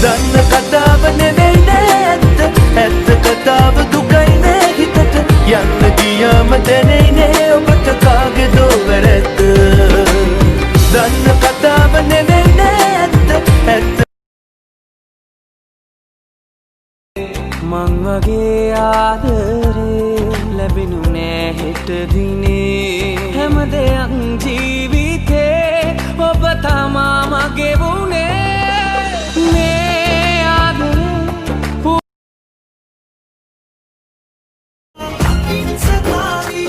දන්න කතාව නෙවෙයි නේද ඇත්ත කතාව දුකයි නේ හිතට යන්න ගියාම දැනෙයි නේ ඔබට කාගේදෝ වැරැද්ද දන්න කතාව නෙවෙයි නේද ඇත්ත මං වගේ ආදරේ ලැබෙනු නෑ හෙට දිනේ හැම දෙයක් ජීවිතේ ඔබ තමා මගේ වුනේ මේ ආදරේ ඉන්සකාරි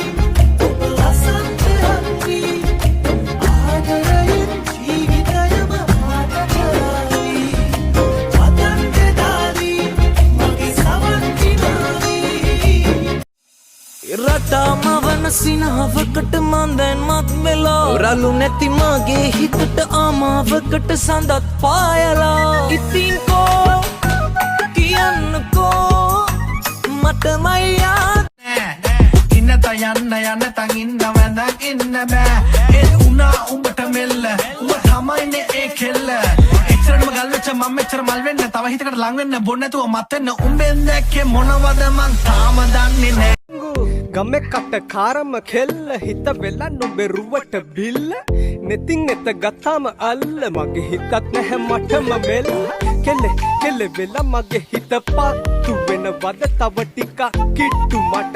ඔබ ලස්සන්ට හරි ආදරයෙන් ජීවිතයම මාට කරයි වදන් දෙදාරි මගේ සවන් කිනාරි රටාම වන සිනහවකට මන් දැන් මත් වෙලා රළු නැති මගේ හිතට ආමාවකට සඳත් පායලා ඉතින් කෝ කියන්නකෝ මටමයි යාද ඉන්න තයන්න යන්න තන් ඉන්න වැඳන් ඉන්න බෑ ඒ උනා උඹට මෙල්ල උඹ තමයිනේ ඒ කෙල්ල එච්චරම ගල් වෙච්ච මම මෙච්චර මල් වෙන්න තව හිතකට ලං වෙන්න බොන්න නැතුව මත් වෙන්න උඹෙන් දැක්කේ මොනවද මං තාම දන්නේ නෑ ගම්මෙ කට කාරම කෙල්ල හිත වෙලා නොබේ රුවට බිල්ල නෙතින් නෙත ගත්තාම අල්ල මගේ හිතත් නැහැ මටම මෙල්ල කෙල්ල වෙලා මගේ හිත පත්තු වෙනවද තව ටිකක් කිට්ටු මට